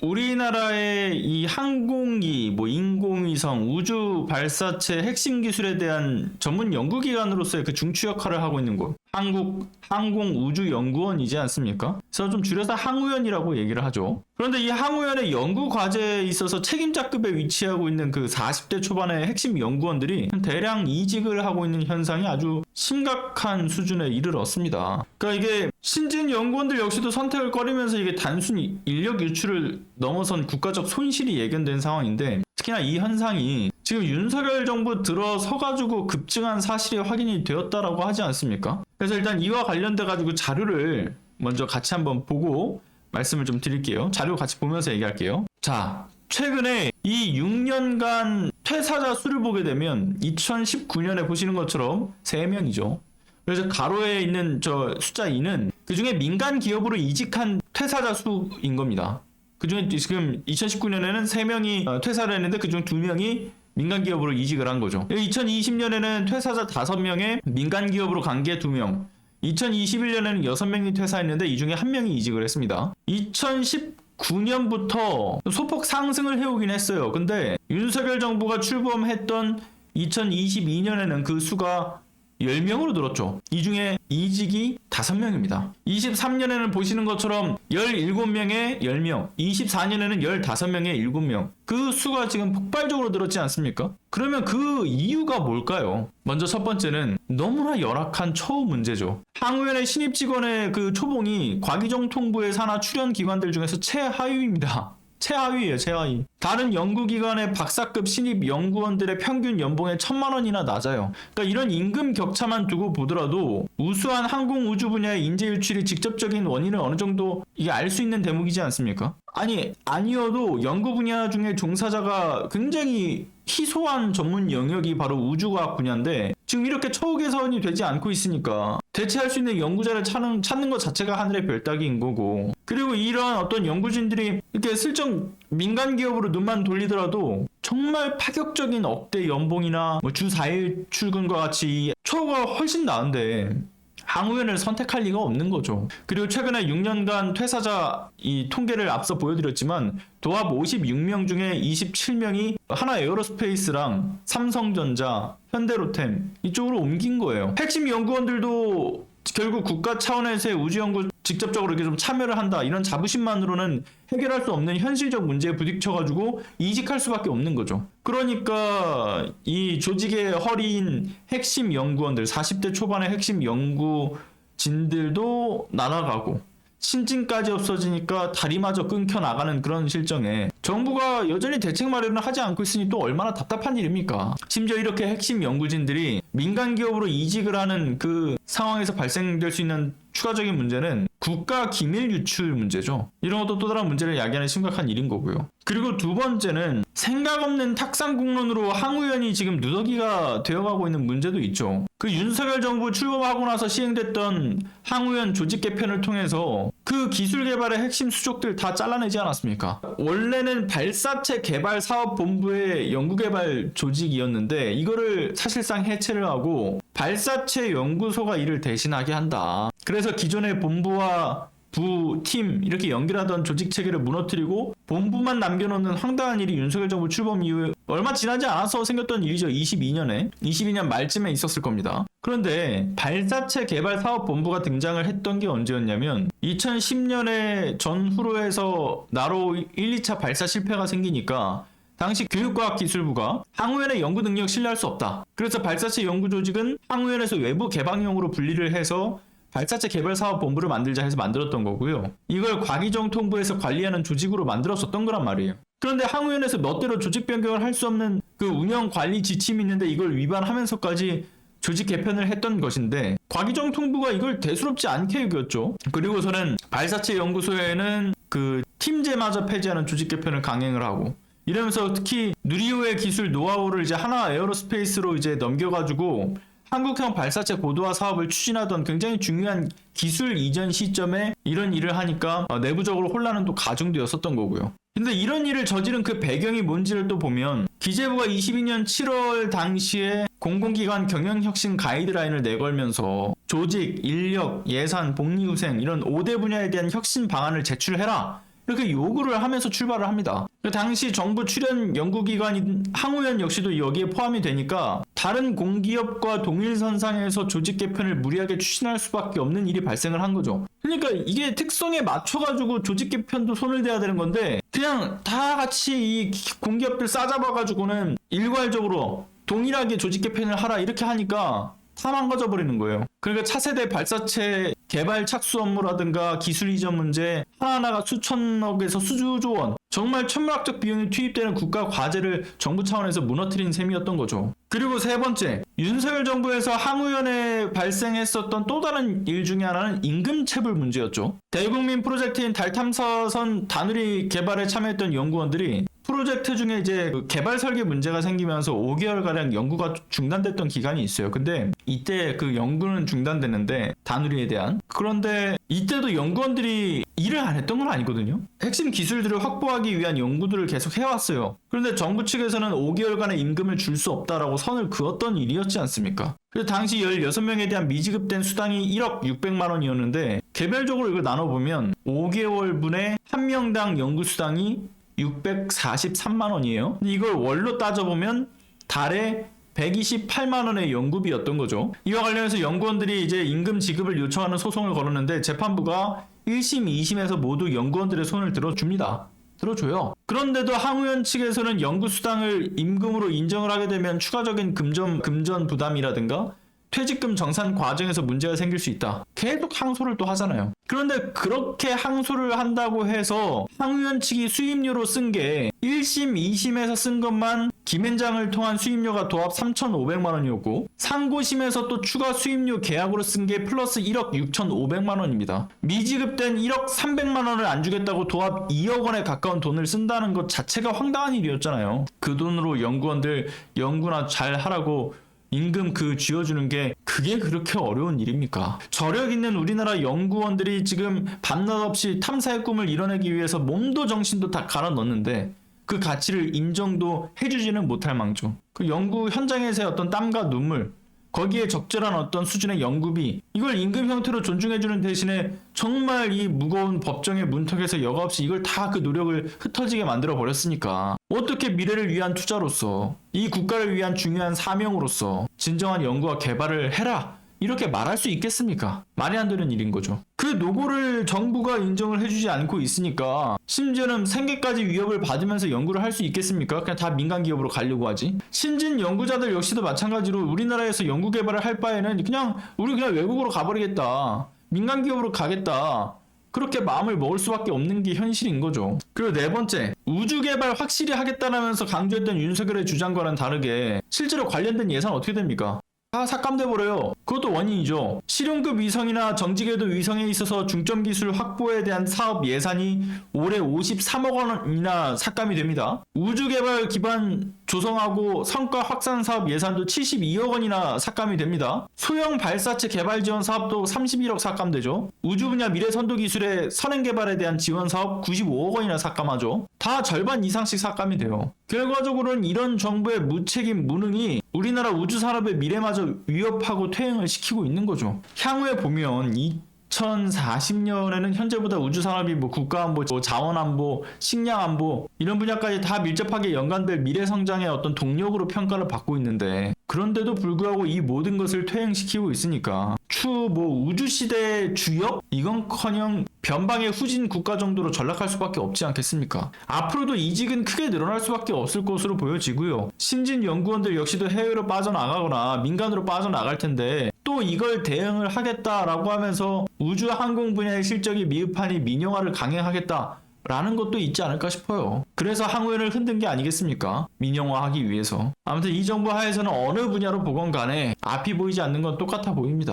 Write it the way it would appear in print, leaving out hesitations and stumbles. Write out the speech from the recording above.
우리나라의 이 항공기, 뭐 인공위성, 우주 발사체 핵심 기술에 대한 전문 연구기관으로서의 그 중추 역할을 하고 있는 곳, 한국 항공우주연구원이지 않습니까? 그래서 좀 줄여서 항우연이라고 얘기를 하죠. 그런데 이 항우연의 연구 과제에 있어서 책임자급에 위치하고 있는 그 40대 초반의 핵심 연구원들이 대량 이직을 하고 있는 현상이 아주 심각한 수준에 이르렀습니다. 그러니까 이게 신진 연구원들 역시도 선택을 꺼리면서 이게 단순히 인력 유출을 넘어선 국가적 손실이 예견된 상황인데, 특히나 이 현상이 지금 윤석열 정부 들어서가지고 급증한 사실이 확인이 되었다라고 하지 않습니까? 그래서 일단 이와 관련돼 가지고 자료를 먼저 같이 한번 보고 말씀을 좀 드릴게요. 자료 같이 보면서 얘기할게요. 자, 최근에 이 6년간 퇴사자 수를 보게 되면 2019년에 보시는 것처럼 3명이죠. 그래서 가로에 있는 저 숫자 2는 그 중에 민간 기업으로 이직한 퇴사자 수인 겁니다. 그 중에 지금 2019년에는 3명이 퇴사를 했는데 그 중 2명이 민간 기업으로 이직을 한 거죠. 2020년에는 퇴사자 5명에 민간 기업으로 간 게 2명. 2021년에는 6명이 퇴사했는데 이 중에 1명이 이직을 했습니다. 2019년부터 소폭 상승을 해오긴 했어요. 근데 윤석열 정부가 출범했던 2022년에는 그 수가 10명으로 늘었죠. 이 중에 이직이 5명입니다. 23년에는 보시는 것처럼 17명에 10명, 24년에는 15명에 7명. 그 수가 지금 폭발적으로 늘었지 않습니까? 그러면 그 이유가 뭘까요? 먼저 첫 번째는 너무나 열악한 처우 문제죠. 항우연의 신입 직원의 그 초봉이 과기정통부의 산하 출연 기관들 중에서 최하위입니다. 최하위예요, 최하위. 다른 연구기관의 박사급 신입 연구원들의 평균 연봉의 1,000만 원이나 낮아요. 그러니까 이런 임금 격차만 두고 보더라도 우수한 항공우주 분야의 인재 유출이 직접적인 원인을 어느 정도 이게 알 수 있는 대목이지 않습니까? 아니어도 연구 분야 중에 종사자가 굉장히 희소한 전문 영역이 바로 우주과학 분야인데 지금 이렇게 처우 개선이 되지 않고 있으니까 대체할 수 있는 연구자를 찾는 것 자체가 하늘의 별 따기인 거고, 그리고 이런 어떤 연구진들이 이렇게 슬쩍 민간 기업으로 눈만 돌리더라도 정말 파격적인 억대 연봉이나 주 4일 출근과 같이 처우가 훨씬 나은데 항우연을 선택할 리가 없는 거죠. 그리고 최근에 6년간 퇴사자 이 통계를 앞서 보여드렸지만 도합 56명 중에 27명이 하나 에어로스페이스랑 삼성전자, 현대로템 이쪽으로 옮긴 거예요. 핵심 연구원들도 결국 국가 차원에서의 우주연구 직접적으로 이렇게 좀 참여를 한다, 이런 자부심만으로는 해결할 수 없는 현실적 문제에 부딪혀가지고 이직할 수밖에 없는 거죠. 그러니까 이 조직의 허리인 핵심 연구원들, 40대 초반의 핵심 연구진들도 날아가고 신진까지 없어지니까 다리마저 끊겨 나가는 그런 실정에 정부가 여전히 대책 마련을 하지 않고 있으니 또 얼마나 답답한 일입니까? 심지어 이렇게 핵심 연구진들이 민간 기업으로 이직을 하는 그 상황에서 발생될 수 있는 추가적인 문제는 국가 기밀 유출 문제죠. 이런 것도 또 다른 문제를 야기하는 심각한 일인 거고요. 그리고 두 번째는 생각 없는 탁상공론으로 항우연이 지금 누더기가 되어가고 있는 문제도 있죠. 그 윤석열 정부 출범하고 나서 시행됐던 항우연 조직 개편을 통해서 그 기술 개발의 핵심 수족들 다 잘라내지 않았습니까? 원래는 발사체 개발 사업 본부의 연구개발 조직이었는데 이거를 사실상 해체를 하고 발사체 연구소가 이를 대신하게 한다. 그래서 기존의 본부와 부, 팀 이렇게 연결하던 조직 체계를 무너뜨리고 본부만 남겨놓는 황당한 일이 윤석열 정부 출범 이후에 얼마 지나지 않아서 생겼던 일이죠. 22년 말쯤에 있었을 겁니다. 그런데 발사체 개발 사업 본부가 등장을 했던 게 언제였냐면 2010년에 전후로에서 나로 1, 2차 발사 실패가 생기니까 당시 교육과학기술부가 항우연의 연구 능력 신뢰할 수 없다. 그래서 발사체 연구 조직은 항우연에서 외부 개방형으로 분리를 해서 발사체 개발 사업 본부를 만들자 해서 만들었던 거고요. 이걸 과기정통부에서 관리하는 조직으로 만들었었던 거란 말이에요. 그런데 항우연에서 멋대로 조직 변경을 할 수 없는 그 운영 관리 지침이 있는데 이걸 위반하면서까지 조직 개편을 했던 것인데 과기정통부가 이걸 대수롭지 않게 여겼죠. 그리고서는 발사체 연구소에는 그 팀제마저 폐지하는 조직 개편을 강행을 하고 이러면서 특히 누리호의 기술 노하우를 이제 하나 에어로스페이스로 이제 넘겨가지고 한국형 발사체 고도화 사업을 추진하던 굉장히 중요한 기술 이전 시점에 이런 일을 하니까 내부적으로 혼란은 또 가중되었었던 거고요. 근데 이런 일을 저지른 그 배경이 뭔지를 또 보면 기재부가 22년 7월 당시에 공공기관 경영혁신 가이드라인을 내걸면서 조직, 인력, 예산, 복리후생 이런 5대 분야에 대한 혁신 방안을 제출해라 이렇게 요구를 하면서 출발을 합니다. 그 당시 정부 출연 연구기관인 항우연 역시도 여기에 포함이 되니까 다른 공기업과 동일선상에서 조직 개편을 무리하게 추진할 수밖에 없는 일이 발생을 한 거죠. 그러니까 이게 특성에 맞춰가지고 조직 개편도 손을 대야 되는 건데 그냥 다 같이 이 공기업들 싸잡아가지고는 일괄적으로 동일하게 조직 개편을 하라 이렇게 하니까 다 망가져 버리는 거예요. 그러니까 차세대 발사체 개발 착수 업무라든가 기술 이전 문제 하나하나가 수천억에서 수조 원 정말 천문학적 비용이 투입되는 국가 과제를 정부 차원에서 무너뜨린 셈이었던 거죠. 그리고 세 번째, 윤석열 정부에서 항우연에 발생했었던 또 다른 일 중에 하나는 임금체불 문제였죠. 대국민 프로젝트인 달 탐사선 다누리 개발에 참여했던 연구원들이 프로젝트 중에 이제 개발 설계 문제가 생기면서 5개월가량 연구가 중단됐던 기간이 있어요. 근데 이때 그 연구는 중단됐는데 다누리에 대한 그런데 이때도 연구원들이 일을 안 했던 건 아니거든요. 핵심 기술들을 확보하기 위한 연구들을 계속 해왔어요. 그런데 정부 측에서는 5개월간의 임금을 줄 수 없다라고 선을 그었던 일이었지 않습니까? 그래서 당시 16명에 대한 미지급된 수당이 1억 600만 원이었는데 개별적으로 이걸 나눠보면 5개월분에 한 명당 연구수당이 643만 원이에요. 이걸 월로 따져보면 달에 128만 원의 연구비였던 거죠. 이와 관련해서 연구원들이 이제 임금 지급을 요청하는 소송을 걸었는데 재판부가 1심, 2심에서 모두 연구원들의 손을 들어줍니다. 들어줘요. 그런데도 항우연 측에서는 연구수당을 임금으로 인정을 하게 되면 추가적인 금전 부담이라든가 퇴직금 정산 과정에서 문제가 생길 수 있다. 계속 항소를 또 하잖아요. 그런데 그렇게 항소를 한다고 해서 항우연 측이 수임료로 쓴 게 1심, 2심에서 쓴 것만 김앤장을 통한 수임료가 도합 3,500만 원이었고 상고심에서 또 추가 수임료 계약으로 쓴 게 플러스 1억 6,500만 원입니다. 미지급된 1억 300만 원을 안 주겠다고 도합 2억 원에 가까운 돈을 쓴다는 것 자체가 황당한 일이었잖아요. 그 돈으로 연구원들 연구나 잘 하라고 임금 쥐어주는 게 그게 그렇게 어려운 일입니까? 저력 있는 우리나라 연구원들이 지금 밤낮 없이 탐사의 꿈을 이뤄내기 위해서 몸도 정신도 다 갈아 넣었는데 그 가치를 인정도 해주지는 못할 망정. 그 연구 현장에서의 어떤 땀과 눈물, 거기에 적절한 어떤 수준의 연구비, 이걸 임금 형태로 존중해주는 대신에 정말 이 무거운 법정의 문턱에서 여과없이 이걸 다 그 노력을 흩어지게 만들어 버렸으니까 어떻게 미래를 위한 투자로서 이 국가를 위한 중요한 사명으로서 진정한 연구와 개발을 해라 이렇게 말할 수 있겠습니까? 말이 안 되는 일인 거죠. 그 노고를 정부가 인정을 해주지 않고 있으니까 심지어는 생계까지 위협을 받으면서 연구를 할 수 있겠습니까? 그냥 다 민간 기업으로 가려고 하지. 신진 연구자들 역시도 마찬가지로 우리나라에서 연구 개발을 할 바에는 우리 그냥 외국으로 가버리겠다. 민간 기업으로 가겠다. 그렇게 마음을 먹을 수밖에 없는 게 현실인 거죠. 그리고 네 번째, 우주 개발 확실히 하겠다라면서 강조했던 윤석열의 주장과는 다르게 실제로 관련된 예산 어떻게 됩니까? 다 삭감돼 버려요. 그것도 원인이죠. 실용급 위성이나 정지궤도 위성에 있어서 중점 기술 확보에 대한 사업 예산이 올해 53억 원이나 삭감이 됩니다. 우주 개발 기반 조성하고 성과 확산 사업 예산도 72억 원이나 삭감이 됩니다. 소형 발사체 개발 지원 사업도 31억 삭감되죠. 우주 분야 미래 선도 기술의 선행 개발에 대한 지원 사업 95억 원이나 삭감하죠. 다 절반 이상씩 삭감이 돼요. 결과적으로는 이런 정부의 무책임 무능이 우리나라 우주 산업의 미래마저 위협하고 퇴행을 시키고 있는 거죠. 향후에 보면 2040년에는 현재보다 우주 산업이 국가안보, 자원안보, 식량안보 이런 분야까지 다 밀접하게 연관될 미래 성장의 어떤 동력으로 평가를 받고 있는데 그런데도 불구하고 이 모든 것을 퇴행시키고 있으니까 추후 우주 시대의 주역 이건커녕 변방의 후진 국가 정도로 전락할 수밖에 없지 않겠습니까? 앞으로도 이직은 크게 늘어날 수밖에 없을 것으로 보여지고요. 신진 연구원들 역시도 해외로 빠져나가거나 민간으로 빠져나갈 텐데 또 이걸 대응을 하겠다라고 하면서 우주 항공 분야의 실적이 미흡하니 민영화를 강행하겠다. 라는 것도 있지 않을까 싶어요. 그래서 항우연을 흔든 게 아니겠습니까? 민영화하기 위해서. 아무튼 이 정부 하에서는 어느 분야로 보건 간에 앞이 보이지 않는 건 똑같아 보입니다.